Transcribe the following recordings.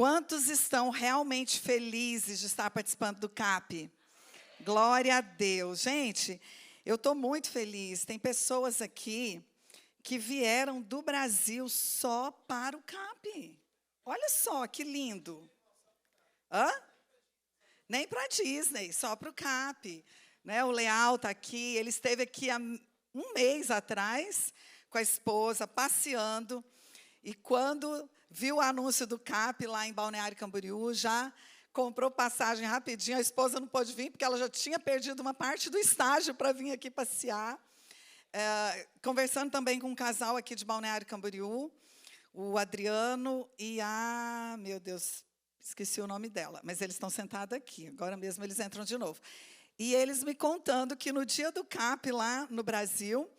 Quantos estão realmente felizes de estar participando do CAP? Glória a Deus. Gente, eu estou muito feliz. Tem pessoas aqui que vieram do Brasil só para o CAP. Olha só, que lindo. Hã? Nem para a Disney, só para o CAP. Né? O Leal está aqui, ele esteve aqui há um mês atrás com a esposa, passeando. E quando viu o anúncio do CAP lá em Balneário Camboriú, já comprou passagem rapidinho. A esposa não pôde vir, porque ela já tinha perdido uma parte do estágio para vir aqui passear. Conversando também com um casal aqui de Balneário Camboriú, o Adriano e a... Meu Deus, esqueci o nome dela, mas eles estão sentados aqui. Agora mesmo eles entram de novo. E eles me contando que no dia do CAP lá no Brasil,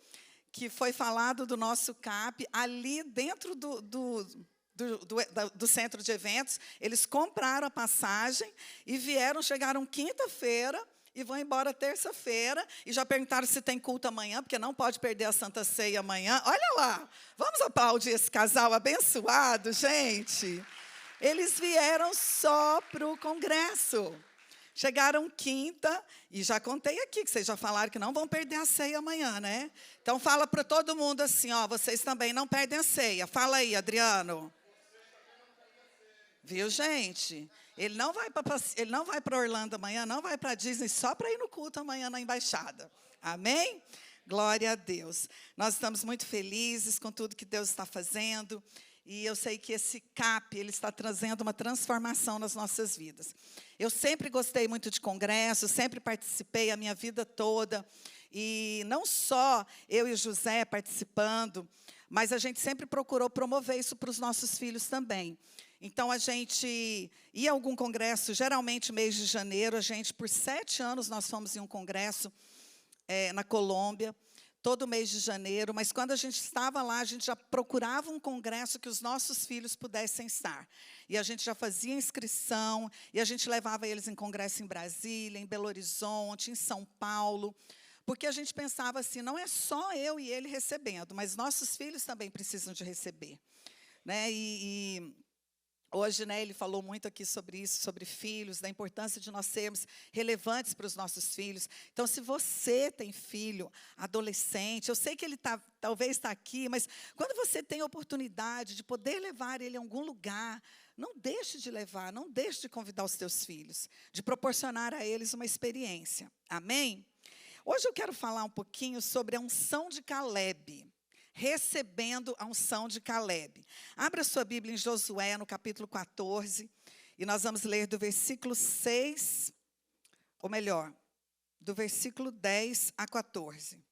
que foi falado do nosso CAP, ali dentro do centro de eventos, eles compraram a passagem e chegaram quinta-feira e vão embora terça-feira, e já perguntaram se tem culto amanhã, porque não pode perder a Santa Ceia amanhã. Olha lá, vamos aplaudir esse casal abençoado, gente. Eles vieram só para o congresso. Chegaram quinta, e já contei aqui, que vocês já falaram que não vão perder a ceia amanhã, né? Então, fala para todo mundo assim, ó, vocês também não perdem a ceia. Fala aí, Adriano. Viu, gente? Ele não vai para Orlando amanhã, não vai para a Disney, só para ir no culto amanhã na embaixada. Amém? Glória a Deus. Nós estamos muito felizes com tudo que Deus está fazendo. E eu sei que esse CAP, ele está trazendo uma transformação nas nossas vidas. Eu sempre gostei muito de congresso, sempre participei a minha vida toda. E não só eu e o José participando, mas a gente sempre procurou promover isso para os nossos filhos também. Então, a gente ia a algum congresso, geralmente mês de janeiro. Por 7 anos, nós fomos em um congresso na Colômbia, todo mês de janeiro, mas quando a gente estava lá, a gente já procurava um congresso que os nossos filhos pudessem estar. E a gente já fazia inscrição, e a gente levava eles em congresso em Brasília, em Belo Horizonte, em São Paulo, porque a gente pensava assim, não é só eu e ele recebendo, mas nossos filhos também precisam de receber. Né? Hoje, né, ele falou muito aqui sobre isso, sobre filhos, da importância de nós sermos relevantes para os nossos filhos. Então, se você tem filho, adolescente, eu sei que ele talvez está aqui, mas quando você tem a oportunidade de poder levar ele a algum lugar, não deixe de levar, não deixe de convidar os seus filhos, de proporcionar a eles uma experiência. Amém? Hoje eu quero falar um pouquinho sobre a unção de Caleb. Recebendo a unção de Caleb. Abra sua Bíblia em Josué, no capítulo 14, e nós vamos ler do versículo 6, ou melhor, do versículo 10 a 14.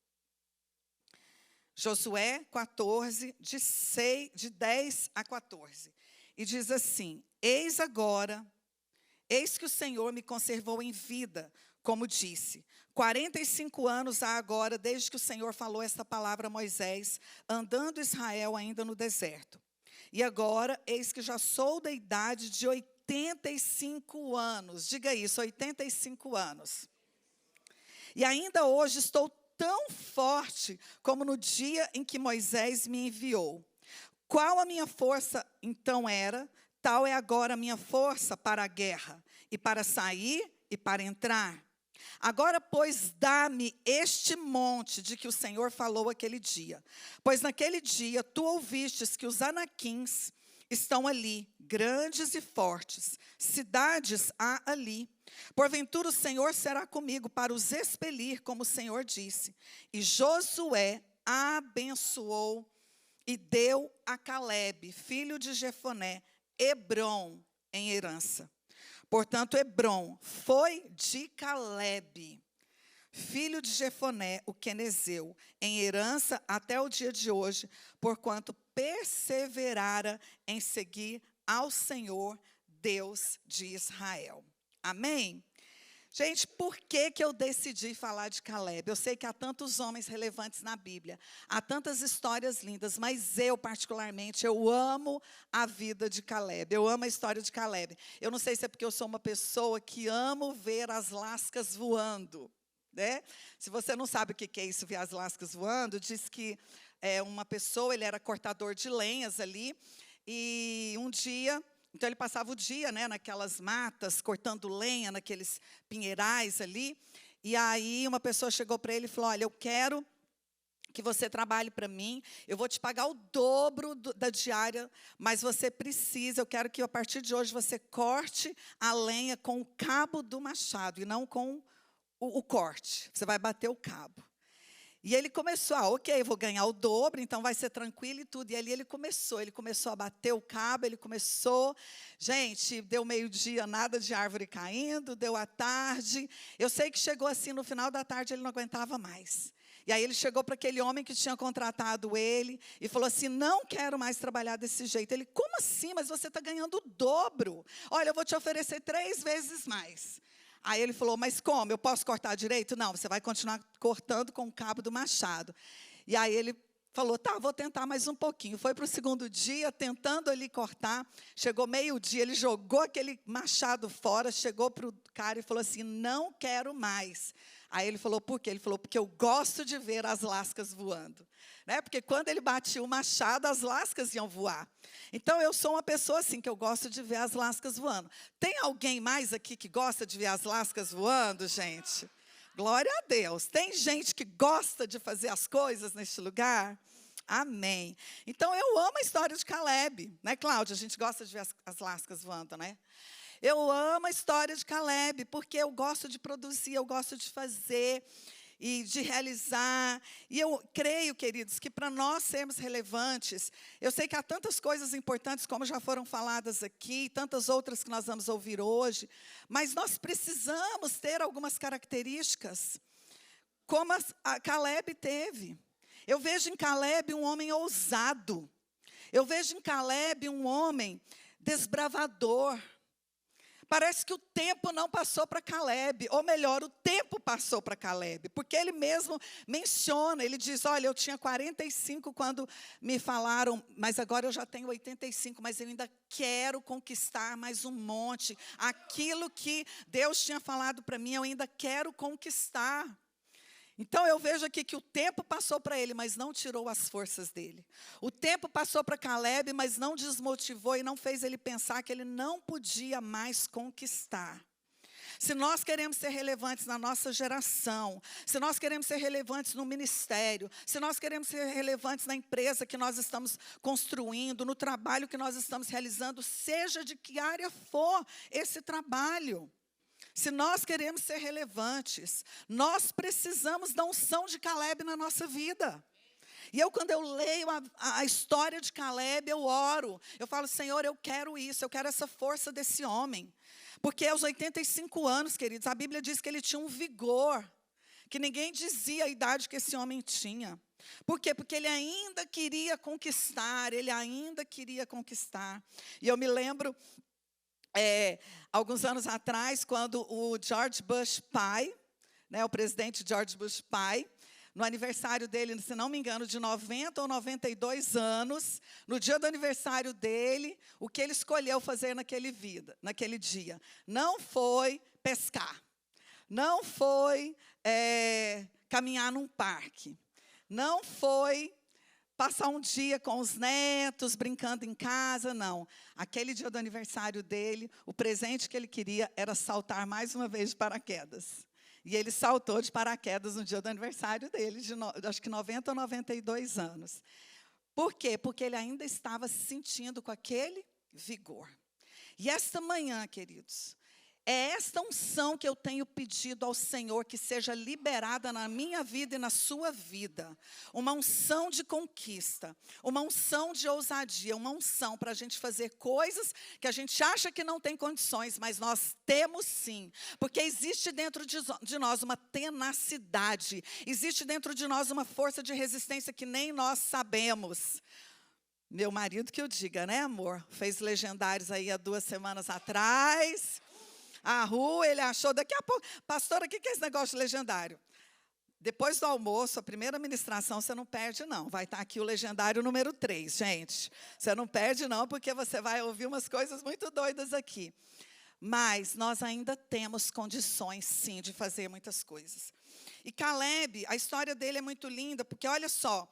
Josué 14, de 10 a 14. E diz assim, eis que o Senhor me conservou em vida, como disse, 45 anos há agora, desde que o Senhor falou esta palavra a Moisés, andando Israel ainda no deserto. E agora, eis que já sou da idade de 85 anos. Diga isso, 85 anos. E ainda hoje estou tão forte como no dia em que Moisés me enviou. Qual a minha força então era, tal é agora a minha força para a guerra, e para sair e para entrar. Agora, pois, dá-me este monte de que o Senhor falou aquele dia. Pois naquele dia tu ouvistes que os anaquins estão ali, grandes e fortes. Cidades há ali. Porventura o Senhor será comigo para os expelir, como o Senhor disse. E Josué abençoou e deu a Caleb, filho de Jefoné, Hebrom em herança. Portanto, Hebrom foi de Caleb, filho de Jefoné, o quenezeu, em herança até o dia de hoje, porquanto perseverara em seguir ao Senhor, Deus de Israel. Amém? Gente, por que eu decidi falar de Caleb? Eu sei que há tantos homens relevantes na Bíblia, há tantas histórias lindas, mas eu, particularmente, eu amo a vida de Caleb, eu amo a história de Caleb. Eu não sei se é porque eu sou uma pessoa que amo ver as lascas voando, né? Se você não sabe o que é isso, ver as lascas voando, diz que uma pessoa, ele era cortador de lenhas ali, e um dia Então, ele passava o dia, né, naquelas matas, cortando lenha, naqueles pinheirais ali. E aí, uma pessoa chegou para ele e falou, olha, eu quero que você trabalhe para mim, eu vou te pagar o dobro da diária, mas você precisa, eu quero que a partir de hoje você corte a lenha com o cabo do machado e não com o corte. Você vai bater o cabo. E ele começou, ok, eu vou ganhar o dobro, então vai ser tranquilo e tudo. E ali ele começou a bater o cabo, gente, deu meio-dia, nada de árvore caindo, deu a tarde. Eu sei que chegou assim, no final da tarde ele não aguentava mais. E aí ele chegou para aquele homem que tinha contratado ele e falou assim, não quero mais trabalhar desse jeito. Ele, como assim? Mas você está ganhando o dobro. Olha, eu vou te oferecer 3 vezes mais. Aí ele falou, mas como? Eu posso cortar direito? Não, você vai continuar cortando com o cabo do machado. E aí ele falou, tá, vou tentar mais um pouquinho. Foi para o segundo dia, tentando ali cortar. Chegou meio-dia, ele jogou aquele machado fora, chegou para o cara e falou assim, não quero mais. Aí ele falou, por quê? Ele falou, porque eu gosto de ver as lascas voando. Né? Porque quando ele batia o machado, as lascas iam voar. Então, eu sou uma pessoa assim, que eu gosto de ver as lascas voando. Tem alguém mais aqui que gosta de ver as lascas voando, gente? Glória a Deus. Tem gente que gosta de fazer as coisas neste lugar? Amém. Então, eu amo a história de Caleb. Né, Cláudia? A gente gosta de ver as lascas voando, né? Eu amo a história de Caleb, porque eu gosto de produzir, eu gosto de fazer e de realizar. E eu creio, queridos, que para nós sermos relevantes, eu sei que há tantas coisas importantes, como já foram faladas aqui, tantas outras que nós vamos ouvir hoje, mas nós precisamos ter algumas características, como a Caleb teve. Eu vejo em Caleb um homem ousado. Eu vejo em Caleb um homem desbravador. Parece que o tempo não passou para Caleb, ou melhor, o tempo passou para Caleb, porque ele mesmo menciona, ele diz, olha, eu tinha 45 quando me falaram, mas agora eu já tenho 85, mas eu ainda quero conquistar mais um monte. Aquilo que Deus tinha falado para mim, eu ainda quero conquistar. Então, eu vejo aqui que o tempo passou para ele, mas não tirou as forças dele. O tempo passou para Caleb, mas não desmotivou e não fez ele pensar que ele não podia mais conquistar. Se nós queremos ser relevantes na nossa geração, se nós queremos ser relevantes no ministério, se nós queremos ser relevantes na empresa que nós estamos construindo, no trabalho que nós estamos realizando, seja de que área for esse trabalho, se nós queremos ser relevantes, nós precisamos da unção de Caleb na nossa vida. E quando eu leio a história de Caleb, eu oro. Eu falo, Senhor, eu quero isso, eu quero essa força desse homem. Porque aos 85 anos, queridos, a Bíblia diz que ele tinha um vigor, que ninguém dizia a idade que esse homem tinha. Por quê? Porque ele ainda queria conquistar, E eu me lembro, alguns anos atrás, quando o George Bush pai, né, o presidente George Bush pai, no aniversário dele, se não me engano, de 90 ou 92 anos, no dia do aniversário dele, o que ele escolheu fazer naquele dia? Não foi pescar, não foi caminhar num parque, não foi passar um dia com os netos, brincando em casa, não. Aquele dia do aniversário dele, o presente que ele queria era saltar mais uma vez de paraquedas. E ele saltou de paraquedas no dia do aniversário dele, acho que 90 ou 92 anos. Por quê? Porque ele ainda estava se sentindo com aquele vigor. E esta manhã, queridos, é esta unção que eu tenho pedido ao Senhor que seja liberada na minha vida e na sua vida. Uma unção de conquista, uma unção de ousadia, uma unção para a gente fazer coisas que a gente acha que não tem condições, mas nós temos sim. Porque existe dentro de nós uma tenacidade, existe dentro de nós uma força de resistência que nem nós sabemos. Meu marido que eu diga, né, amor? Fez Legendários aí há 2 semanas atrás. A rua, ele achou, daqui a pouco, pastora, o que é esse negócio de Legendário? Depois do almoço, a primeira ministração, você não perde, não. Vai estar aqui o Legendário número 3, gente. Você não perde, não, porque você vai ouvir umas coisas muito doidas aqui. Mas nós ainda temos condições, sim, de fazer muitas coisas. E Caleb, a história dele é muito linda, porque olha só,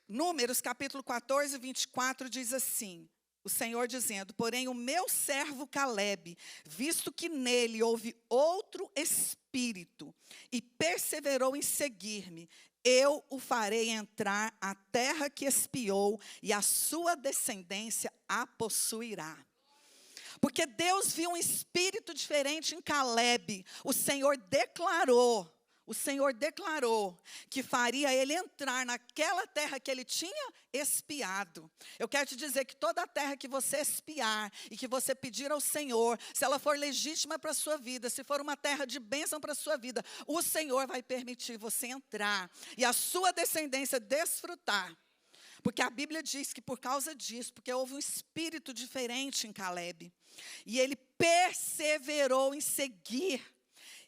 Números, capítulo 14, 24, diz assim, o Senhor dizendo: porém o meu servo Calebe, visto que nele houve outro espírito, e perseverou em seguir-me, eu o farei entrar à terra que espiou, e a sua descendência a possuirá. Porque Deus viu um espírito diferente em Calebe. O Senhor declarou que faria ele entrar naquela terra que ele tinha espiado. Eu quero te dizer que toda a terra que você espiar e que você pedir ao Senhor, se ela for legítima para a sua vida, se for uma terra de bênção para a sua vida, o Senhor vai permitir você entrar e a sua descendência desfrutar. Porque a Bíblia diz que por causa disso, porque houve um espírito diferente em Calebe, e ele perseverou em seguir,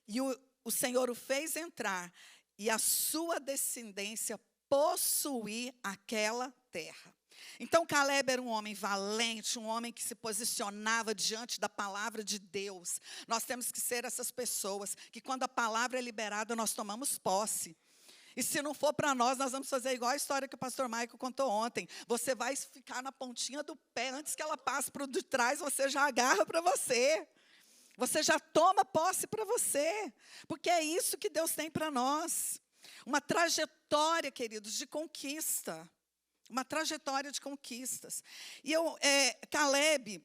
e o Senhor o fez entrar, e a sua descendência possuir aquela terra. Então Calebe era um homem valente, um homem que se posicionava diante da palavra de Deus. Nós temos que ser essas pessoas que quando a palavra é liberada, nós tomamos posse. E se não for para nós vamos fazer igual a história que o pastor Maico contou ontem. Você vai ficar na pontinha do pé, antes que ela passe para o de trás, você já agarra para você. Você já toma posse para você. Porque é isso que Deus tem para nós. Uma trajetória, queridos, de conquista. Uma trajetória de conquistas. E Calebe,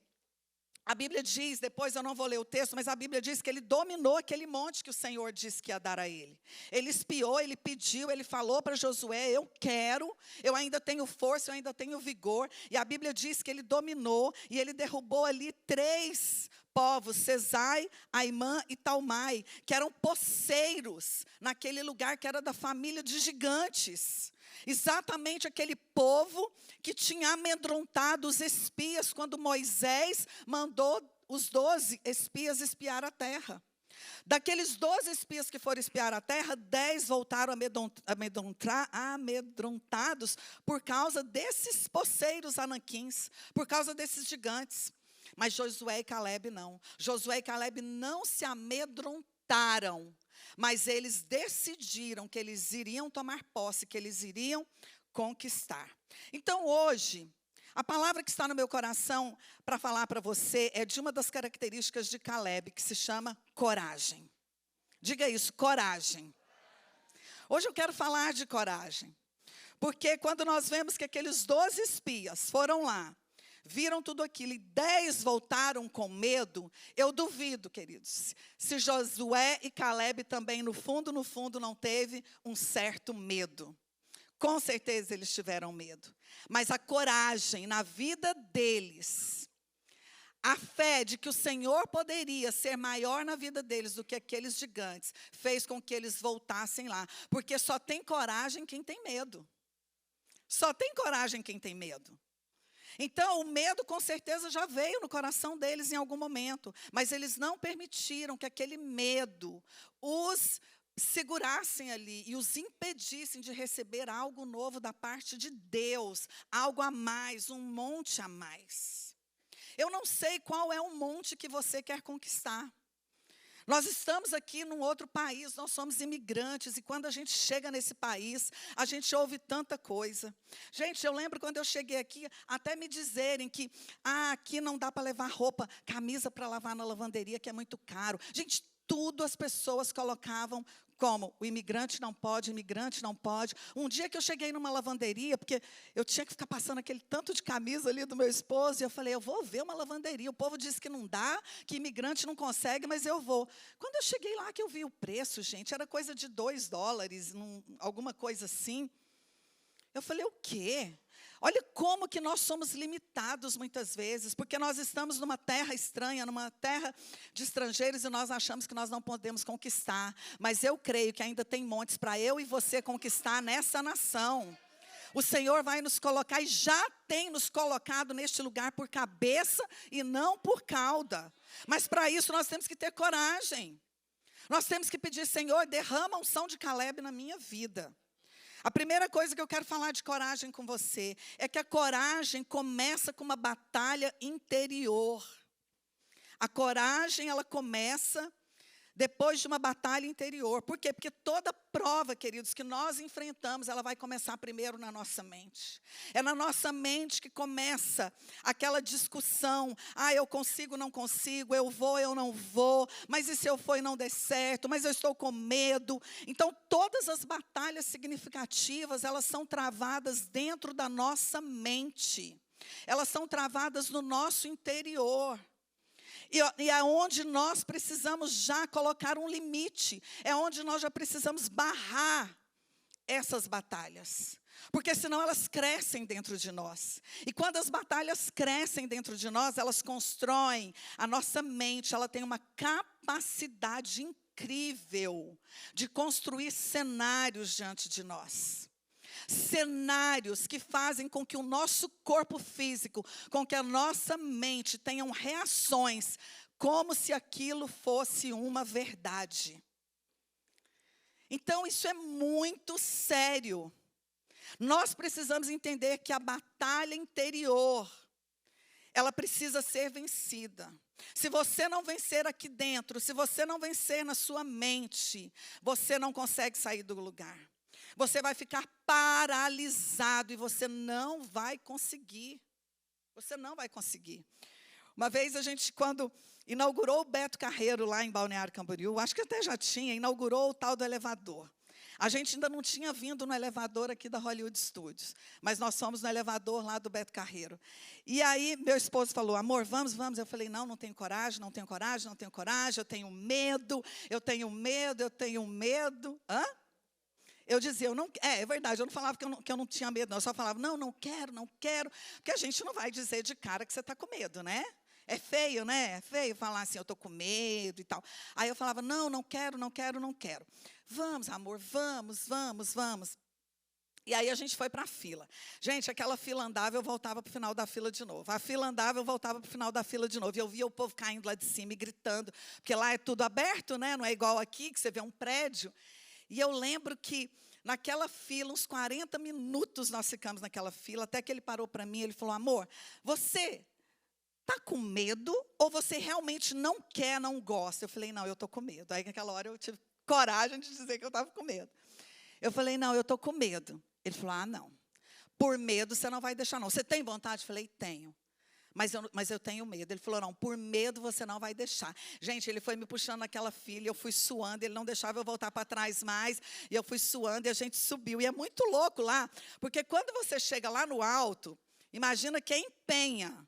a Bíblia diz, depois eu não vou ler o texto, mas a Bíblia diz que ele dominou aquele monte que o Senhor disse que ia dar a ele. Ele espiou, ele pediu, ele falou para Josué: eu quero, eu ainda tenho força, eu ainda tenho vigor. E a Bíblia diz que ele dominou e ele derrubou ali 3 povos, Sesai, Aimã e Talmai, que eram poceiros naquele lugar que era da família de gigantes. Exatamente aquele povo que tinha amedrontado os espias quando Moisés mandou os 12 espias espiar a terra. Daqueles 12 espias que foram espiar a terra, 10 voltaram amedrontados por causa desses poceiros anaquins, por causa desses gigantes. Mas Josué e Calebe não. Josué e Calebe não se amedrontaram, mas eles decidiram que eles iriam tomar posse, que eles iriam conquistar. Então hoje, a palavra que está no meu coração para falar para você é de uma das características de Calebe, que se chama coragem. Diga isso, coragem. Hoje eu quero falar de coragem, porque quando nós vemos que aqueles 12 espias foram lá, viram tudo aquilo e 10 voltaram com medo, eu duvido, queridos, se Josué e Calebe também no fundo não teve um certo medo. Com certeza eles tiveram medo, mas a coragem na vida deles, a fé de que o Senhor poderia ser maior na vida deles do que aqueles gigantes, fez com que eles voltassem lá, porque só tem coragem quem tem medo. Só tem coragem quem tem medo. Então, o medo com certeza já veio no coração deles em algum momento, mas eles não permitiram que aquele medo os segurassem ali e os impedissem de receber algo novo da parte de Deus, algo a mais, um monte a mais. Eu não sei qual é o monte que você quer conquistar. Nós estamos aqui num outro país, nós somos imigrantes, e quando a gente chega nesse país, a gente ouve tanta coisa. Gente, eu lembro quando eu cheguei aqui, até me dizerem que aqui não dá para levar roupa, camisa para lavar na lavanderia, que é muito caro. Gente, tudo as pessoas colocavam como o imigrante não pode, imigrante não pode. Um dia que eu cheguei numa lavanderia, porque eu tinha que ficar passando aquele tanto de camisa ali do meu esposo, e eu falei, eu vou ver uma lavanderia. O povo disse que não dá, que imigrante não consegue, mas eu vou. Quando eu cheguei lá que eu vi o preço, gente, era coisa de $2, alguma coisa assim. Eu falei, o quê? Olha como que nós somos limitados muitas vezes, porque nós estamos numa terra estranha, numa terra de estrangeiros, e nós achamos que nós não podemos conquistar. Mas eu creio que ainda tem montes para eu e você conquistar nessa nação. O Senhor vai nos colocar, e já tem nos colocado neste lugar por cabeça e não por cauda. Mas para isso nós temos que ter coragem. Nós temos que pedir, Senhor, derrama a unção de Calebe na minha vida. A primeira coisa que eu quero falar de coragem com você é que a coragem começa com uma batalha interior. A coragem, ela começa depois de uma batalha interior. Por quê? Porque toda prova, queridos, que nós enfrentamos, ela vai começar primeiro na nossa mente. É na nossa mente que começa aquela discussão. Ah, eu consigo, não consigo, eu vou, eu não vou. Mas e se eu for e não der certo? Mas eu estou com medo. Então, todas as batalhas significativas, elas são travadas dentro da nossa mente. Elas são travadas no nosso interior. E é onde nós precisamos já colocar um limite. É onde nós já precisamos barrar essas batalhas. Porque senão elas crescem dentro de nós. E quando as batalhas crescem dentro de nós, elas constroem a nossa mente. Ela tem uma capacidade incrível de construir cenários diante de nós. Cenários que fazem com que o nosso corpo físico, com que a nossa mente tenham reações, como se aquilo fosse uma verdade. Então, isso é muito sério. Nós precisamos entender que a batalha interior, ela precisa ser vencida. Se você não vencer aqui dentro, se você não vencer na sua mente, você não consegue sair do lugar. Você vai ficar paralisado e você não vai conseguir. Você não vai conseguir. Uma vez a gente, quando inaugurou o Beto Carreiro lá em Balneário Camboriú, acho que até já tinha, inaugurou o tal do elevador. A gente ainda não tinha vindo no elevador aqui da Hollywood Studios, mas nós fomos no elevador lá do Beto Carreiro. E aí meu esposo falou, amor, vamos, vamos. Eu falei, não tenho coragem, não tenho coragem, não tenho coragem, eu tenho medo, eu tenho medo, eu tenho medo. Hã? Eu dizia, é verdade, eu não falava que eu não tinha medo, não. Eu só falava, não quero, porque a gente não vai dizer de cara que você está com medo, né? É feio, né? É feio falar assim, eu estou com medo e tal. Aí eu falava, não quero. Vamos, amor, vamos. E aí a gente foi para a fila. Gente, aquela fila andava, eu voltava para o final da fila de novo. A fila andava, eu voltava para o final da fila de novo. E eu via o povo caindo lá de cima e gritando, porque lá é tudo aberto, né? Não é igual aqui, que você vê um prédio. E eu lembro que naquela fila, uns 40 minutos nós ficamos naquela fila, até que ele parou para mim, ele falou, amor, você está com medo ou você realmente não quer, não gosta? Eu falei, não, eu estou com medo. Aí naquela hora eu tive coragem de dizer que eu estava com medo. Eu falei, não, eu estou com medo. Ele falou, não, por medo você não vai deixar não. Você tem vontade? Eu falei, tenho. Mas eu tenho medo. Ele falou, não, por medo você não vai deixar. Gente, ele foi me puxando naquela fila, eu fui suando, ele não deixava eu voltar para trás mais, e eu fui suando, e a gente subiu. E é muito louco lá, porque quando você chega lá no alto, imagina quem Penha.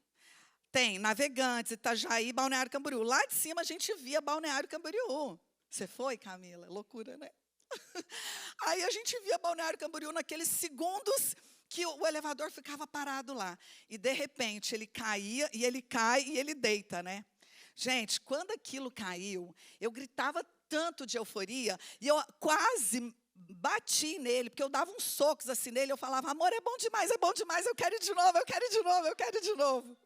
Tem Navegantes, Itajaí, Balneário Camboriú. Lá de cima a gente via Balneário Camboriú. Você foi, Camila? Loucura, né? Aí a gente via Balneário Camboriú naqueles segundos que o elevador ficava parado lá. E, de repente, ele caía, e ele cai, e ele deita, né? Gente, quando aquilo caiu, eu gritava tanto de euforia, e eu quase bati nele, porque eu dava uns socos assim nele, eu falava, amor, é bom demais, eu quero ir de novo.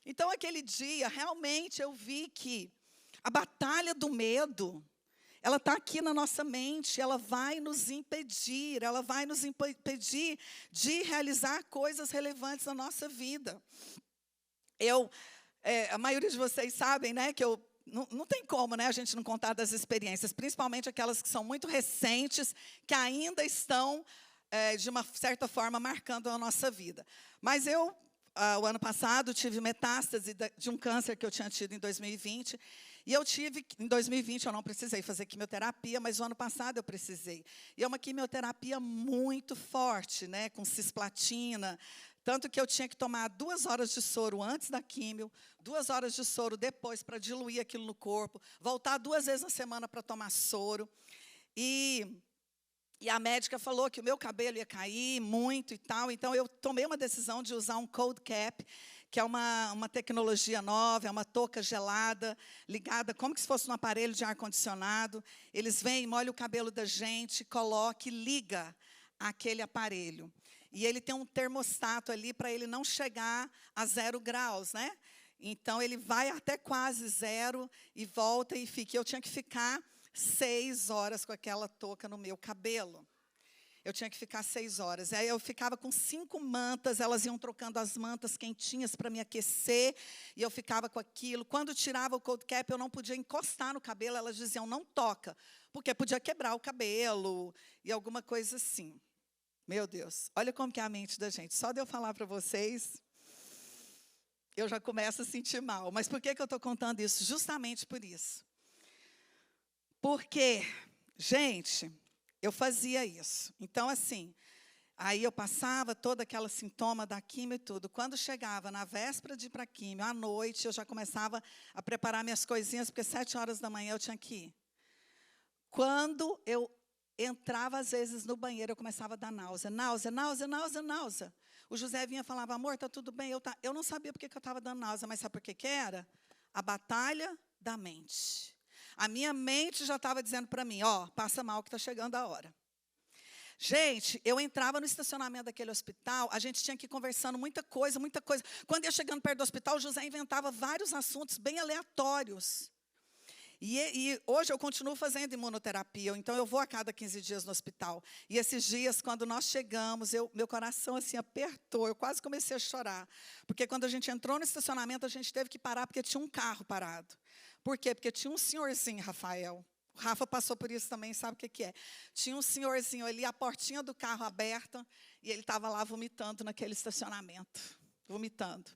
Então, aquele dia, realmente, eu vi que a batalha do medo, ela está aqui na nossa mente, ela vai nos impedir de realizar coisas relevantes na nossa vida. A maioria de vocês sabem, né, que não tem como, né, a gente não contar das experiências, principalmente aquelas que são muito recentes, que ainda estão, de uma certa forma, marcando a nossa vida. Mas o ano passado, tive metástase de um câncer que eu tinha tido em 2020, e em 2020 eu não precisei fazer quimioterapia, mas o ano passado eu precisei. E é uma quimioterapia muito forte, né, com cisplatina, tanto que eu tinha que tomar 2 horas de soro antes da quimio, 2 horas de soro depois para diluir aquilo no corpo, voltar 2 vezes na semana para tomar soro. E a médica falou que o meu cabelo ia cair muito e tal, então eu tomei uma decisão de usar um cold cap, que é uma tecnologia nova, é uma touca gelada, ligada como se fosse um aparelho de ar-condicionado. Eles vêm, molham o cabelo da gente, colocam e liga aquele aparelho. E ele tem um termostato ali para ele não chegar a 0 graus, né? Então, ele vai até quase 0 e volta e fica. Eu tinha que ficar 6 horas com aquela touca no meu cabelo. eu tinha que ficar 6 horas. Aí eu ficava com 5 mantas, elas iam trocando as mantas quentinhas para me aquecer, e eu ficava com aquilo. Quando tirava o cold cap, eu não podia encostar no cabelo, elas diziam, não toca, porque podia quebrar o cabelo, e alguma coisa assim. Meu Deus, olha como que é a mente da gente. Só de eu falar para vocês, eu já começo a sentir mal. Mas por que eu estou contando isso? Justamente por isso. Porque, gente, eu fazia isso. Então, assim, aí eu passava todo aquele sintoma da quimio e tudo. Quando chegava na véspera de ir para a quimio, à noite, eu já começava a preparar minhas coisinhas, porque 7 horas da manhã eu tinha que ir. Quando eu entrava, às vezes, no banheiro, eu começava a dar náusea. Náusea. O José vinha e falava, amor, está tudo bem? Eu não sabia porque que eu estava dando náusea, mas sabe por que era? A batalha da mente. A minha mente já estava dizendo para mim, ó, passa mal que está chegando a hora. Gente, eu entrava no estacionamento daquele hospital, a gente tinha que ir conversando muita coisa. Quando ia chegando perto do hospital, o José inventava vários assuntos bem aleatórios. E hoje eu continuo fazendo imunoterapia, então eu vou a cada 15 dias no hospital. E esses dias, quando nós chegamos, meu coração assim apertou, eu quase comecei a chorar. Porque quando a gente entrou no estacionamento, a gente teve que parar, porque tinha um carro parado. Por quê? Porque tinha um senhorzinho, Rafael. O Rafa passou por isso também, sabe o que é. Tinha um senhorzinho ali, a portinha do carro aberta, e ele estava lá vomitando naquele estacionamento. Vomitando.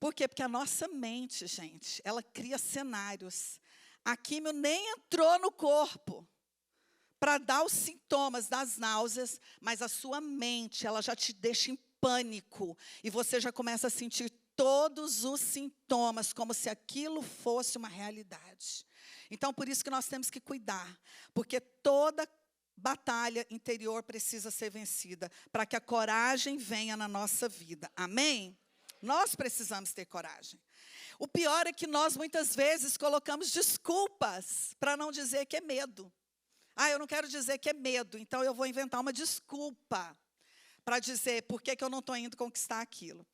Por quê? Porque a nossa mente, gente, ela cria cenários. A químio nem entrou no corpo para dar os sintomas das náuseas, mas a sua mente, ela já te deixa em pânico. E você já começa a sentir todos os sintomas, como se aquilo fosse uma realidade. Então, por isso que nós temos que cuidar, porque toda batalha interior precisa ser vencida, para que a coragem venha na nossa vida. Amém? Nós precisamos ter coragem. O pior é que nós, muitas vezes, colocamos desculpas para não dizer que é medo. Ah, eu não quero dizer que é medo, então eu vou inventar uma desculpa para dizer por que eu não estou indo conquistar aquilo.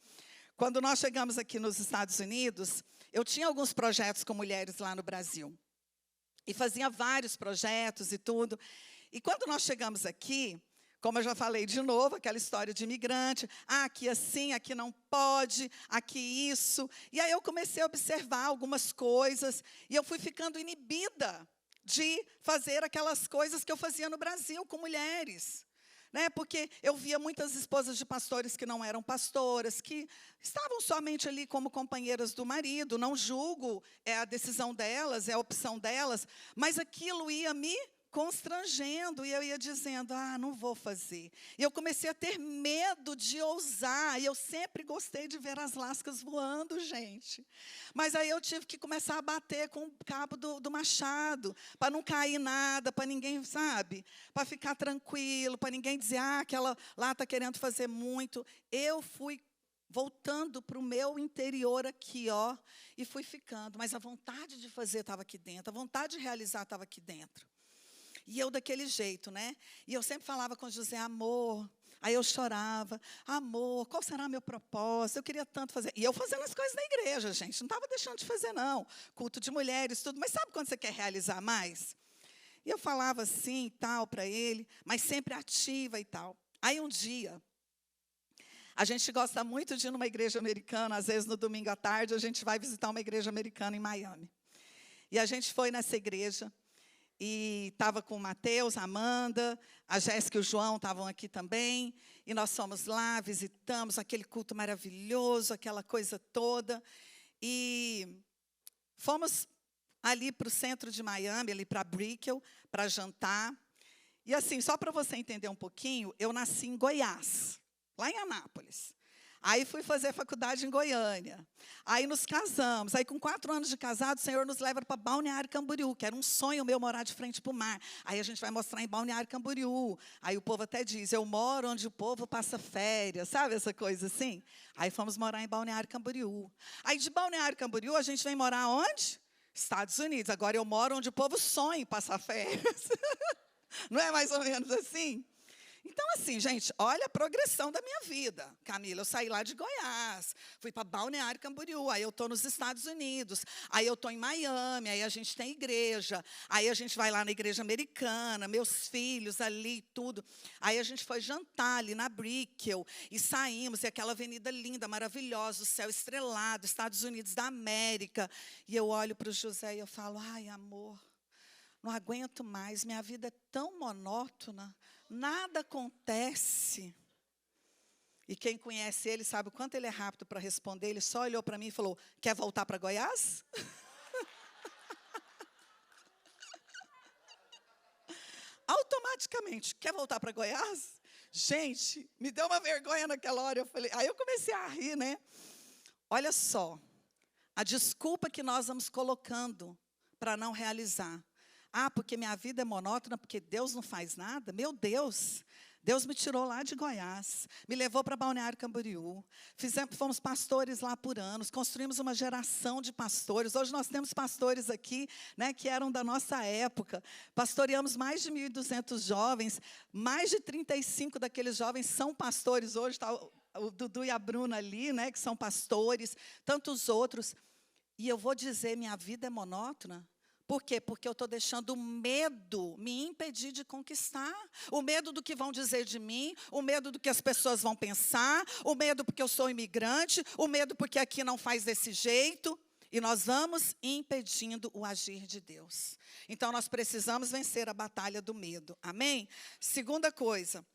Quando nós chegamos aqui nos Estados Unidos, eu tinha alguns projetos com mulheres lá no Brasil. E fazia vários projetos e tudo. E quando nós chegamos aqui, como eu já falei de novo, aquela história de imigrante, aqui assim, aqui não pode, aqui isso. E aí eu comecei a observar algumas coisas, e eu fui ficando inibida de fazer aquelas coisas que eu fazia no Brasil com mulheres. Né? Porque eu via muitas esposas de pastores que não eram pastoras, que estavam somente ali como companheiras do marido. Não julgo, é a decisão delas, é a opção delas, mas aquilo ia me constrangendo, e eu ia dizendo, não vou fazer. E eu comecei a ter medo de ousar, e eu sempre gostei de ver as lascas voando, gente. Mas aí eu tive que começar a bater com o cabo do machado, para não cair nada, para ninguém, sabe? Para ficar tranquilo, para ninguém dizer, aquela lá está querendo fazer muito. Eu fui voltando para o meu interior aqui, ó, e fui ficando. Mas a vontade de fazer estava aqui dentro, a vontade de realizar estava aqui dentro. E eu daquele jeito, né? E eu sempre falava com José, amor. Aí eu chorava, amor, qual será meu propósito? Eu queria tanto fazer. E eu fazendo as coisas na igreja, gente. Não estava deixando de fazer, não. Culto de mulheres, tudo. Mas sabe quando você quer realizar mais? E eu falava assim e tal para ele, mas sempre ativa e tal. Aí um dia, a gente gosta muito de ir numa igreja americana. Às vezes no domingo à tarde a gente vai visitar uma igreja americana em Miami. E a gente foi nessa igreja. E estava com o Mateus, a Amanda, a Jéssica e o João estavam aqui também. E nós fomos lá, visitamos aquele culto maravilhoso, aquela coisa toda. E fomos ali para o centro de Miami, ali para Brickell, para jantar. E assim, só para você entender um pouquinho, eu nasci em Goiás, lá em Anápolis. Aí fui fazer faculdade em Goiânia. Aí nos casamos. Aí com 4 anos de casado, o Senhor nos leva para Balneário Camboriú, que era um sonho meu morar de frente para o mar. Aí a gente vai mostrar em Balneário Camboriú. Aí o povo até diz, eu moro onde o povo passa férias, sabe essa coisa assim? Aí fomos morar em Balneário Camboriú. Aí de Balneário Camboriú a gente vem morar onde? Estados Unidos. Agora eu moro onde o povo sonha em passar férias. Não é mais ou menos assim? Então, assim, gente, olha a progressão da minha vida. Camila, eu saí lá de Goiás, fui para Balneário Camboriú, aí eu estou nos Estados Unidos, aí eu estou em Miami, aí a gente tem igreja, aí a gente vai lá na igreja americana, meus filhos ali, tudo. Aí a gente foi jantar ali na Brickell, e saímos, e aquela avenida linda, maravilhosa, o céu estrelado, Estados Unidos da América. E eu olho para o José e eu falo, ai, amor, não aguento mais, minha vida é tão monótona, nada acontece. E quem conhece ele sabe o quanto ele é rápido para responder. Ele só olhou para mim e falou, quer voltar para Goiás? Automaticamente, quer voltar para Goiás? Gente, me deu uma vergonha naquela hora. Aí eu comecei a rir, né? Olha só, a desculpa que nós vamos colocando para não realizar. Ah, porque minha vida é monótona, porque Deus não faz nada? Meu Deus, Deus me tirou lá de Goiás, me levou para Balneário Camboriú, fomos pastores lá por anos, construímos uma geração de pastores. Hoje nós temos pastores aqui, né, que eram da nossa época. Pastoreamos mais de 1.200 jovens, mais de 35 daqueles jovens são pastores. Hoje está o Dudu e a Bruna ali, né, que são pastores, tantos outros. E eu vou dizer, minha vida é monótona? Por quê? Porque eu estou deixando o medo me impedir de conquistar. O medo do que vão dizer de mim, o medo do que as pessoas vão pensar, o medo porque eu sou imigrante, o medo porque aqui não faz desse jeito. E nós vamos impedindo o agir de Deus. Então, nós precisamos vencer a batalha do medo. Amém? Segunda coisa,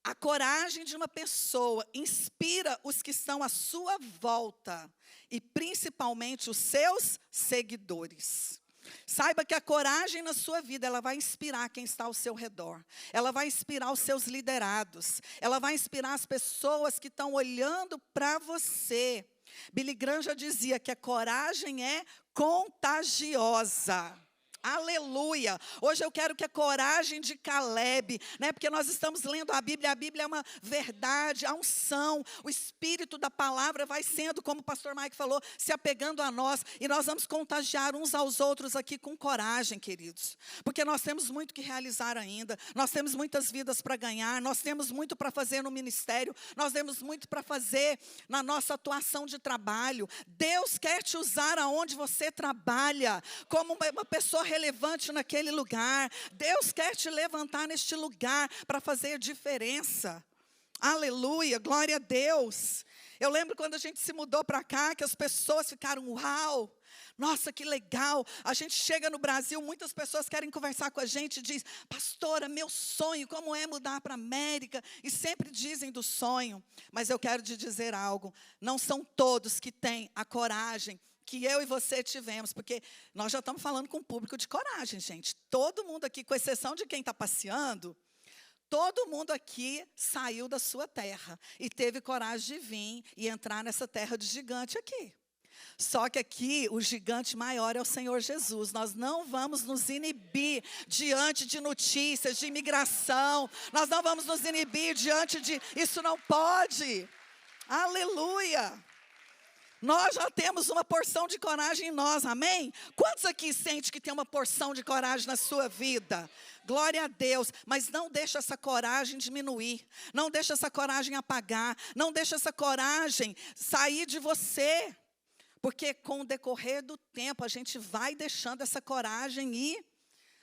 a coragem de uma pessoa inspira os que estão à sua volta e principalmente os seus seguidores. Saiba que a coragem na sua vida, ela vai inspirar quem está ao seu redor. Ela vai inspirar os seus liderados. Ela vai inspirar as pessoas que estão olhando para você. Billy Graham já dizia que a coragem é contagiosa. Aleluia! Hoje eu quero que a coragem de Caleb, né, porque nós estamos lendo a Bíblia é uma verdade, a unção, o espírito da palavra vai sendo, como o pastor Mike falou, se apegando a nós, e nós vamos contagiar uns aos outros aqui com coragem, queridos, porque nós temos muito que realizar ainda, nós temos muitas vidas para ganhar, nós temos muito para fazer no ministério, nós temos muito para fazer na nossa atuação de trabalho. Deus quer te usar aonde você trabalha, como uma pessoa relevante naquele lugar. Deus quer te levantar neste lugar para fazer diferença. Aleluia, glória a Deus. Eu lembro quando a gente se mudou para cá, que as pessoas ficaram, uau, nossa, que legal. A gente chega no Brasil, muitas pessoas querem conversar com a gente e diz, pastora, meu sonho, como é mudar para a América? E sempre dizem do sonho. Mas eu quero te dizer algo, não são todos que têm a coragem que eu e você tivemos, porque nós já estamos falando com um público de coragem, gente. Todo mundo aqui, com exceção de quem está passeando, todo mundo aqui saiu da sua terra e teve coragem de vir e entrar nessa terra de gigante aqui. Só que aqui o gigante maior é o Senhor Jesus. Nós não vamos nos inibir diante de notícias de imigração. Nós não vamos nos inibir diante de isso não pode. Aleluia! Nós já temos uma porção de coragem em nós, amém? Quantos aqui sente que tem uma porção de coragem na sua vida? Glória a Deus, mas não deixa essa coragem diminuir, não deixa essa coragem apagar, não deixa essa coragem sair de você, porque com o decorrer do tempo a gente vai deixando essa coragem ir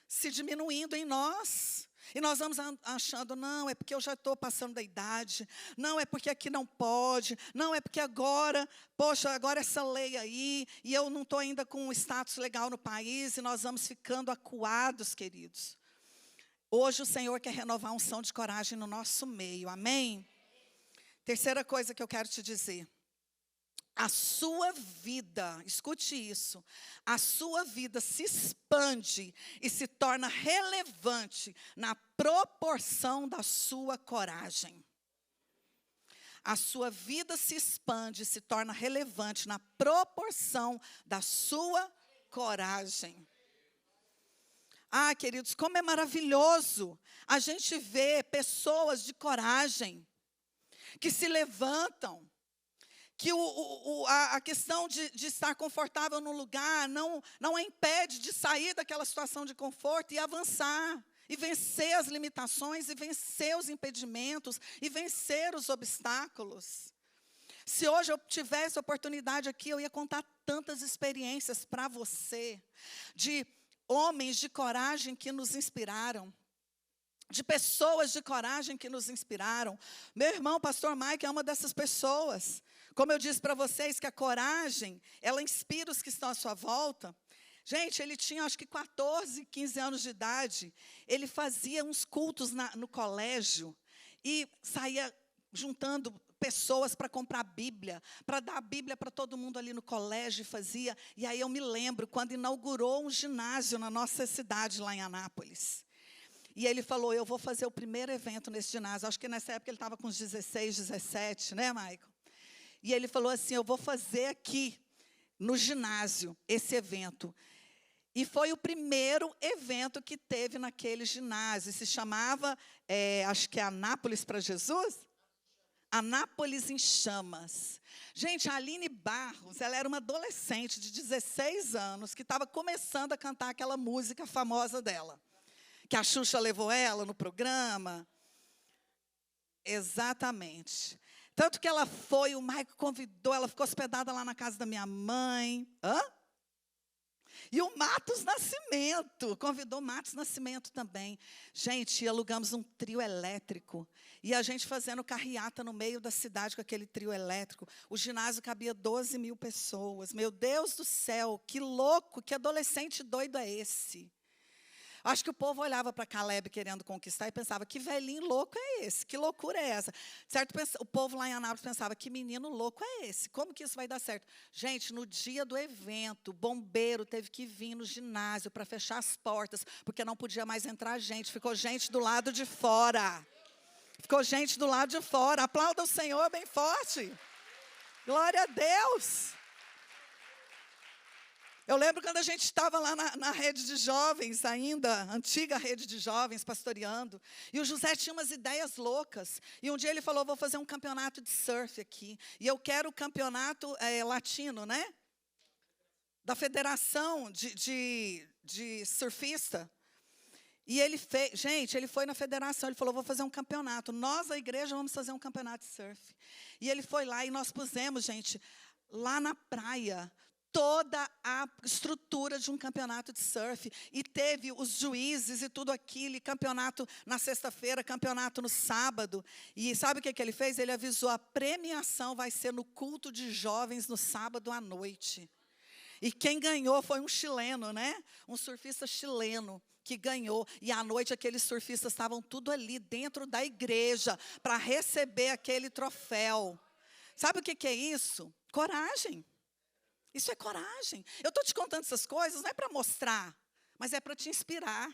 se diminuindo em nós. E nós vamos achando, não, é porque eu já estou passando da idade, não, é porque aqui não pode, não, é porque agora, poxa, agora essa lei aí, e eu não estou ainda com um status legal no país, e nós vamos ficando acuados, queridos. Hoje o Senhor quer renovar a unção de coragem no nosso meio, amém? Terceira coisa que eu quero te dizer. A sua vida, escute isso, a sua vida se expande e se torna relevante na proporção da sua coragem. A sua vida se expande e se torna relevante na proporção da sua coragem. Ah, queridos, como é maravilhoso a gente ver pessoas de coragem que se levantam, que a questão de estar confortável no lugar não a impede de sair daquela situação de conforto e avançar. e vencer as limitações, e vencer os impedimentos, e vencer os obstáculos. Se hoje eu tivesse oportunidade aqui, eu ia contar tantas experiências para você, de homens de coragem que nos inspiraram, de pessoas de coragem que nos inspiraram. Meu irmão, pastor Mike, é uma dessas pessoas. Como eu disse para vocês, que a coragem, ela inspira os que estão à sua volta. Gente, ele tinha acho que 14, 15 anos de idade. Ele fazia uns cultos no colégio e saía juntando pessoas para comprar Bíblia, para dar a Bíblia para todo mundo ali no colégio, e fazia. E aí eu me lembro, quando inaugurou um ginásio na nossa cidade, lá em Anápolis. E ele falou, eu vou fazer o primeiro evento nesse ginásio. Acho que nessa época ele estava com uns 16, 17, né, Michael? E ele falou assim, eu vou fazer aqui, no ginásio, esse evento. E foi o primeiro evento que teve naquele ginásio. Se chamava, acho que é Anápolis para Jesus? Anápolis em Chamas. Gente, a Aline Barros, ela era uma adolescente de 16 anos, que estava começando a cantar aquela música famosa dela. Que a Xuxa levou ela no programa. Exatamente. Tanto que ela foi, o Maico convidou, ela ficou hospedada lá na casa da minha mãe. E o Matos Nascimento, convidou o Matos Nascimento também. Gente, alugamos um trio elétrico. E a gente fazendo carreata no meio da cidade com aquele trio elétrico. O ginásio cabia 12 mil pessoas. Meu Deus do céu, que louco, que adolescente doido é esse? Acho que o povo olhava para Caleb querendo conquistar e pensava, que velhinho louco é esse? Que loucura é essa? Certo? O povo lá em Anápolis pensava, que menino louco é esse? Como que isso vai dar certo? Gente, no dia do evento, o bombeiro teve que vir no ginásio para fechar as portas, porque não podia mais entrar gente. Ficou gente do lado de fora. Ficou gente do lado de fora. Aplauda o Senhor bem forte. Glória a Deus. Eu lembro quando a gente estava lá na rede de jovens ainda, antiga rede de jovens, pastoreando, e o José tinha umas ideias loucas. E um dia ele falou, vou fazer um campeonato de surf aqui. E eu quero o campeonato latino, né? Da Federação de Surfista. E ele fez, gente, ele foi na federação, ele falou, vou fazer um campeonato. Nós, a igreja, vamos fazer um campeonato de surf. E ele foi lá e nós pusemos, gente, lá na praia, toda a estrutura de um campeonato de surf. E teve os juízes e tudo aquilo, e campeonato na sexta-feira, campeonato no sábado. E sabe o que ele fez? Ele avisou, a premiação vai ser no culto de jovens no sábado à noite. E quem ganhou foi um chileno, né? Um surfista chileno que ganhou. E à noite aqueles surfistas estavam tudo ali dentro da igreja para receber aquele troféu. Sabe o que é isso? Coragem. Isso é coragem. Eu estou te contando essas coisas, não é para mostrar, mas é para te inspirar.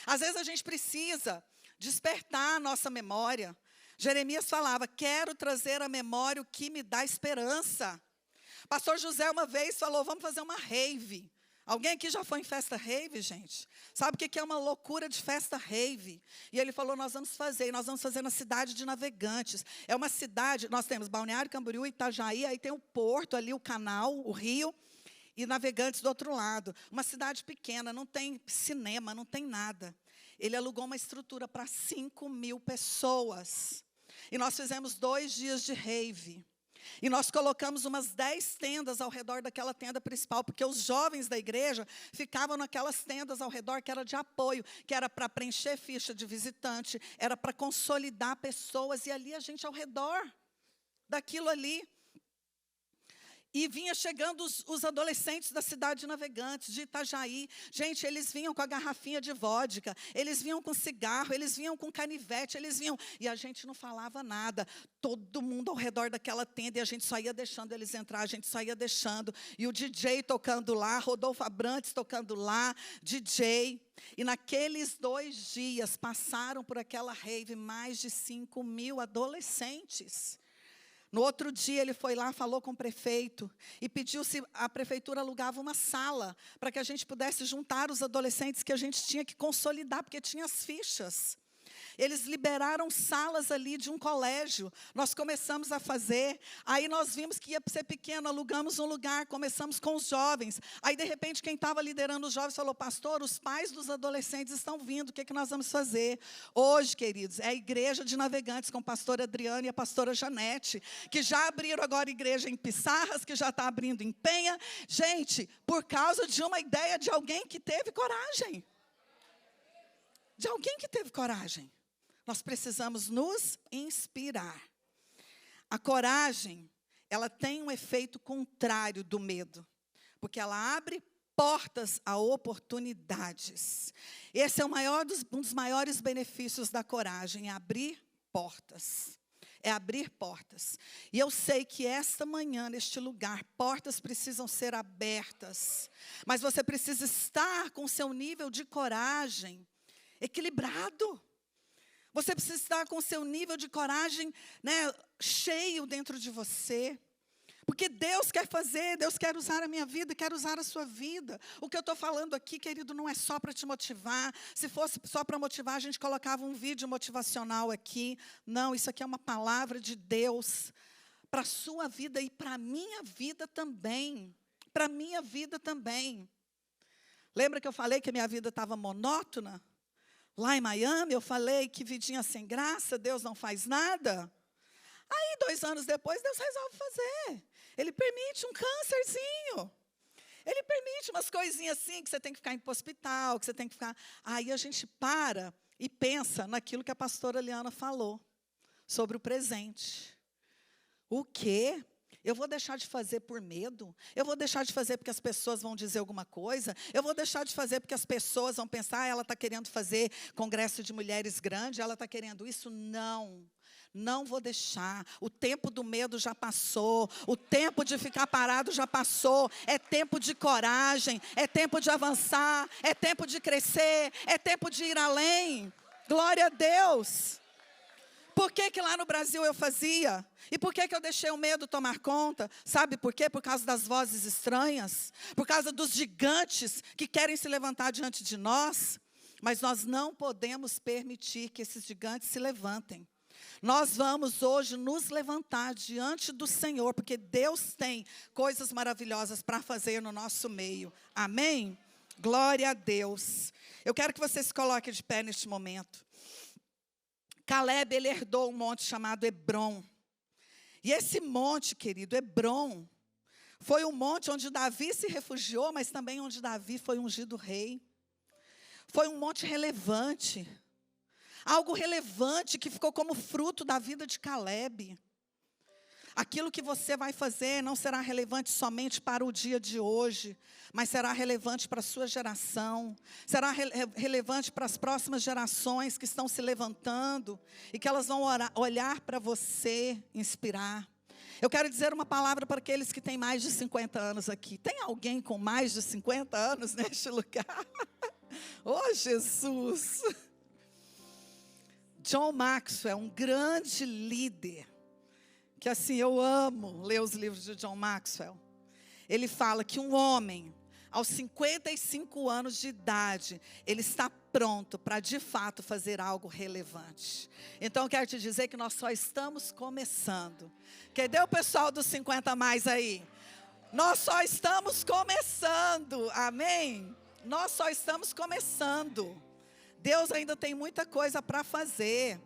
Às vezes a gente precisa despertar a nossa memória. Jeremias falava, quero trazer à memória o que me dá esperança. Pastor José uma vez falou, vamos fazer uma rave. Alguém aqui já foi em festa rave, gente? Sabe o que é uma loucura de festa rave? E ele falou, nós vamos fazer na cidade de Navegantes. É uma cidade, nós temos Balneário Camboriú, Itajaí, aí tem o porto ali, o canal, o rio, e Navegantes do outro lado. Uma cidade pequena, não tem cinema, não tem nada. Ele alugou uma estrutura para 5 mil pessoas. E nós fizemos 2 dias de rave. E nós colocamos umas 10 tendas ao redor daquela tenda principal, porque os jovens da igreja ficavam naquelas tendas ao redor que era de apoio, que era para preencher ficha de visitante, era para consolidar pessoas, e ali a gente ao redor daquilo ali. E vinha chegando os adolescentes da cidade de Navegantes, de Itajaí. Gente, eles vinham com a garrafinha de vodka, eles vinham com cigarro, eles vinham com canivete, eles vinham. E a gente não falava nada. Todo mundo ao redor daquela tenda, e a gente só ia deixando eles entrar, a gente só ia deixando. E o DJ tocando lá, Rodolfo Abrantes tocando lá, DJ. E naqueles 2 dias, passaram por aquela rave mais de 5 mil adolescentes. No outro dia, ele foi lá, falou com o prefeito e pediu se a prefeitura alugava uma sala para que a gente pudesse juntar os adolescentes que a gente tinha que consolidar, porque tinha as fichas. Eles liberaram salas ali de um colégio. Nós começamos a fazer. Aí nós vimos que ia ser pequeno, alugamos um lugar, começamos com os jovens. Aí, de repente, quem estava liderando os jovens falou: pastor, os pais dos adolescentes estão vindo, o que nós vamos fazer? Hoje, queridos, é a igreja de Navegantes com a pastora Adriana e a pastora Janete, que já abriram agora igreja em Pissarras, que já está abrindo em Penha. Gente, por causa de uma ideia de alguém que teve coragem. De alguém que teve coragem. Nós precisamos nos inspirar. A coragem, ela tem um efeito contrário do medo, porque ela abre portas a oportunidades. Esse é um dos maiores benefícios da coragem, é abrir portas. É abrir portas. E eu sei que esta manhã, neste lugar, portas precisam ser abertas. Mas você precisa estar com o seu nível de coragem equilibrado. Você precisa estar com o seu nível de coragem, né, cheio dentro de você. Porque Deus quer fazer, Deus quer usar a minha vida, quer usar a sua vida. O que eu estou falando aqui, querido, não é só para te motivar. Se fosse só para motivar, a gente colocava um vídeo motivacional aqui. Não, isso aqui é uma palavra de Deus para a sua vida e para a minha vida também. Para a minha vida também. Lembra que eu falei que a minha vida estava monótona? Lá em Miami, eu falei que vidinha sem graça, Deus não faz nada. Aí, 2 anos depois, Deus resolve fazer. Ele permite um câncerzinho. Ele permite umas coisinhas assim, que você tem que ficar indo para o hospital, que você tem que ficar... Aí a gente para e pensa naquilo que a pastora Liana falou, sobre o presente. O quê? Eu vou deixar de fazer por medo? Eu vou deixar de fazer porque as pessoas vão dizer alguma coisa? Eu vou deixar de fazer porque as pessoas vão pensar: ela está querendo fazer congresso de mulheres grande, ela está querendo isso? Não. Não vou deixar. O tempo do medo já passou. O tempo de ficar parado já passou. É tempo de coragem. É tempo de avançar. É tempo de crescer. É tempo de ir além. Glória a Deus. Por que lá no Brasil eu fazia? E por que eu deixei o medo tomar conta? Sabe por quê? Por causa das vozes estranhas. Por causa dos gigantes que querem se levantar diante de nós. Mas nós não podemos permitir que esses gigantes se levantem. Nós vamos hoje nos levantar diante do Senhor, porque Deus tem coisas maravilhosas para fazer no nosso meio. Amém? Glória a Deus. Eu quero que você se coloque de pé neste momento. Caleb, ele herdou um monte chamado Hebrom. E esse monte, querido, Hebrom, foi um monte onde Davi se refugiou, mas também onde Davi foi ungido rei. Foi um monte relevante. Algo relevante que ficou como fruto da vida de Caleb. Aquilo que você vai fazer não será relevante somente para o dia de hoje, mas será relevante para a sua geração. Será relevante para as próximas gerações que estão se levantando e que elas vão olhar para você, inspirar. Eu quero dizer uma palavra para aqueles que têm mais de 50 anos aqui. Tem alguém com mais de 50 anos neste lugar? Oh, Jesus! John Maxwell, um grande líder, que assim, eu amo ler os livros de John Maxwell. Ele fala que um homem, aos 55 anos de idade, ele está pronto para, de fato, fazer algo relevante. Então, eu quero te dizer que nós só estamos começando. Cadê o pessoal dos 50 a mais aí? Nós só estamos começando, amém? Nós só estamos começando. Deus ainda tem muita coisa para fazer.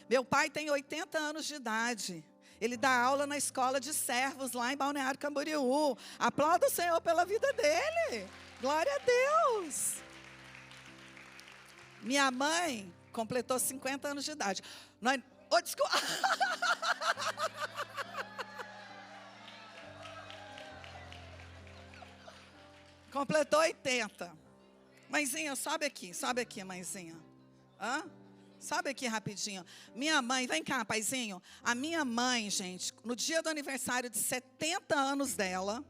Meu pai tem 80 anos de idade. Ele dá aula na escola de servos lá em Balneário Camboriú. Aplauda o Senhor pela vida dele. Glória a Deus. Minha mãe completou 50 anos de idade. Oh, desculpa. Completou 80. Mãezinha, sobe aqui, mãezinha. Hã? Sobe aqui rapidinho. Minha mãe, vem cá, paizinho. A minha mãe, gente, no dia do aniversário de 70 anos dela,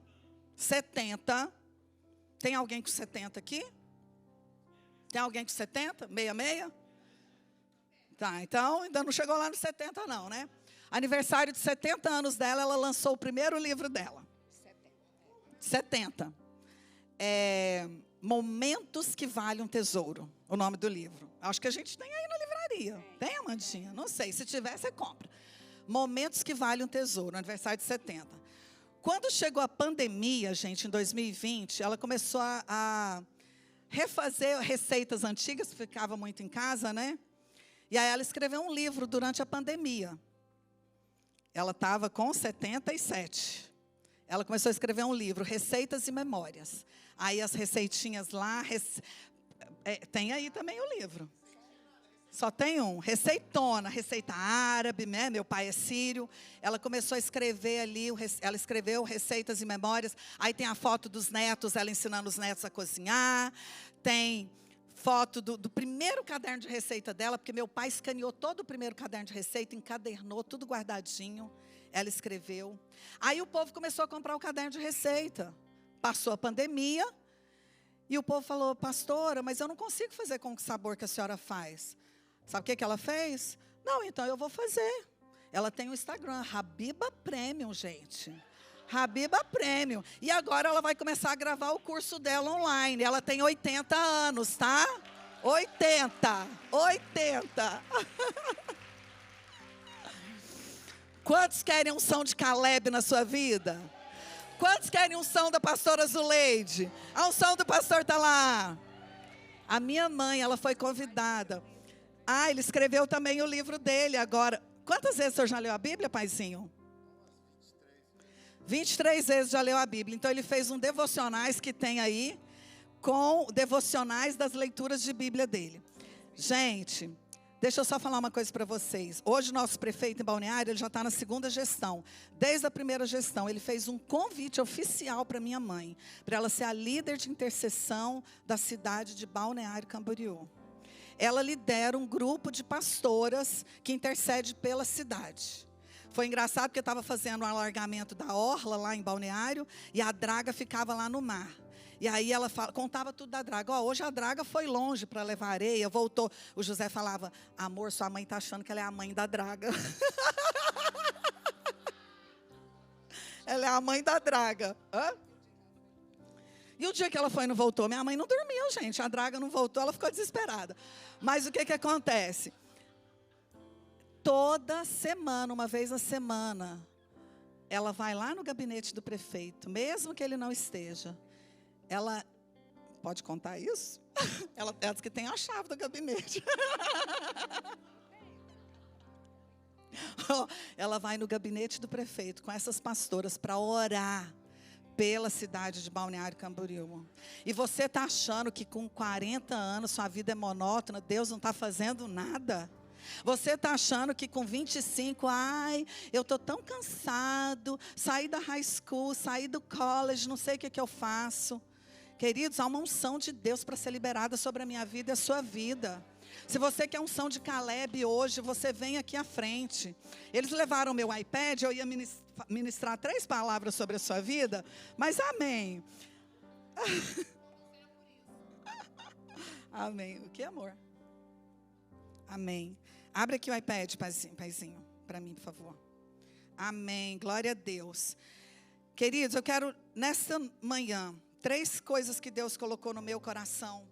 70, tem alguém com 70 aqui? Tem alguém com 70? 66? Tá, então ainda não chegou lá nos 70 não, né? Aniversário de 70 anos dela, ela lançou o primeiro livro dela. 70. Momentos que Valem um Tesouro, o nome do livro. Acho que a gente tem aí na livraria. livraria. Tem, Amandinha? Não sei. Se tiver, você compra. Momentos que Valem um Tesouro, aniversário de 70. Quando chegou a pandemia, gente, em 2020, ela começou a refazer receitas antigas, ficava muito em casa, né? E aí ela escreveu um livro durante a pandemia. Ela estava com 77. Ela começou a escrever um livro, Receitas e Memórias. Aí as receitinhas lá, tem aí também o livro. Só tem um, receitona, receita árabe, né? Meu pai é sírio. Ela começou a escrever ali, ela escreveu Receitas e Memórias. Aí tem a foto dos netos, ela ensinando os netos a cozinhar. Tem foto do primeiro caderno de receita dela, porque meu pai escaneou todo o primeiro caderno de receita, encadernou, tudo guardadinho. Ela escreveu. Aí o povo começou a comprar o caderno de receita. Passou a pandemia. E o povo falou, pastora, mas eu não consigo fazer com o sabor que a senhora faz. Sabe o que ela fez? Não, então eu vou fazer. Ela tem um Instagram, Habiba Premium, gente. Habiba Premium. E agora ela vai começar a gravar o curso dela online. Ela tem 80 anos, tá? 80. Quantos querem unção de Caleb na sua vida? Quantos querem unção da pastora Zuleide? A unção do pastor está lá. A minha mãe, ela foi convidada. Ele escreveu também o livro dele agora. Quantas vezes o senhor já leu a Bíblia, paizinho? 23 vezes já leu a Bíblia. Então ele fez um devocionais que tem aí, com devocionais das leituras de Bíblia dele. Gente, deixa eu só falar uma coisa para vocês. Hoje o nosso prefeito em Balneário, ele já está na segunda gestão. Desde a primeira gestão, ele fez um convite oficial para minha mãe, para ela ser a líder de intercessão da cidade de Balneário Camboriú. Ela lidera um grupo de pastoras que intercede pela cidade. Foi engraçado porque estava fazendo um alargamento da orla lá em Balneário e a draga ficava lá no mar. E aí ela contava tudo da draga. Hoje a draga foi longe para levar areia, voltou. O José falava, amor, sua mãe está achando que ela é a mãe da draga. Ela é a mãe da draga. Hã? E o dia que ela foi e não voltou, minha mãe não dormiu, gente. A draga não voltou, ela ficou desesperada. Mas o que acontece? Toda semana, uma vez a semana, ela vai lá no gabinete do prefeito, mesmo que ele não esteja. Ela, pode contar isso? Ela diz que tem a chave do gabinete. Ela vai no gabinete do prefeito com essas pastoras para orar pela cidade de Balneário Camboriú. E você está achando que com 40 anos sua vida é monótona, Deus não está fazendo nada? Você está achando que com 25, eu estou tão cansado, saí da high school, saí do college, não sei o que eu faço. Queridos, há uma unção de Deus para ser liberada sobre a minha vida e a sua vida. Se você quer unção de Caleb hoje, você vem aqui à frente. Eles levaram o meu iPad, eu ia ministrar 3 palavras sobre a sua vida, mas amém. Amém. O que, amor? Amém. Abre aqui o iPad, paizinho, para mim, por favor. Amém. Glória a Deus. Queridos, eu quero, nesta manhã, 3 coisas que Deus colocou no meu coração.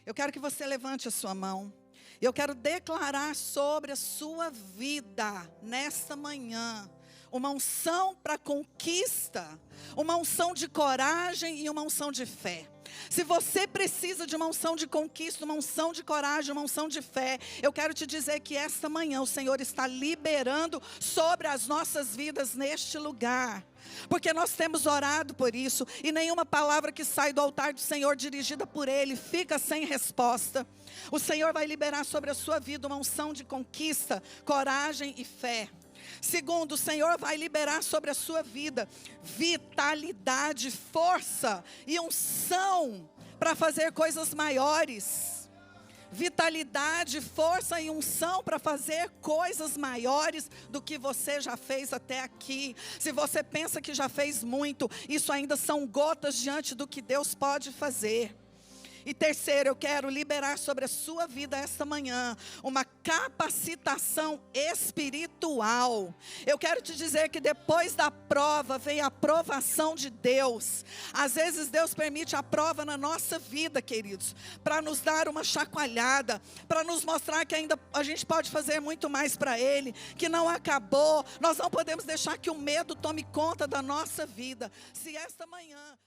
Eu quero que você levante a sua mão. Eu quero declarar sobre a sua vida, nesta manhã, uma unção para conquista, uma unção de coragem e uma unção de fé. Se você precisa de uma unção de conquista, uma unção de coragem, uma unção de fé, eu quero te dizer que esta manhã o Senhor está liberando sobre as nossas vidas neste lugar. Porque nós temos orado por isso, e nenhuma palavra que sai do altar do Senhor dirigida por Ele fica sem resposta. O Senhor vai liberar sobre a sua vida uma unção de conquista, coragem e fé. Segundo, o Senhor vai liberar sobre a sua vida vitalidade, força e unção para fazer coisas maiores. Vitalidade, força e unção para fazer coisas maiores do que você já fez até aqui. Se você pensa que já fez muito, isso ainda são gotas diante do que Deus pode fazer. E terceiro, eu quero liberar sobre a sua vida esta manhã uma capacitação espiritual. Eu quero te dizer que depois da prova vem a aprovação de Deus. Às vezes Deus permite a prova na nossa vida, queridos, para nos dar uma chacoalhada, para nos mostrar que ainda a gente pode fazer muito mais para Ele, que não acabou. Nós não podemos deixar que o medo tome conta da nossa vida. Se esta manhã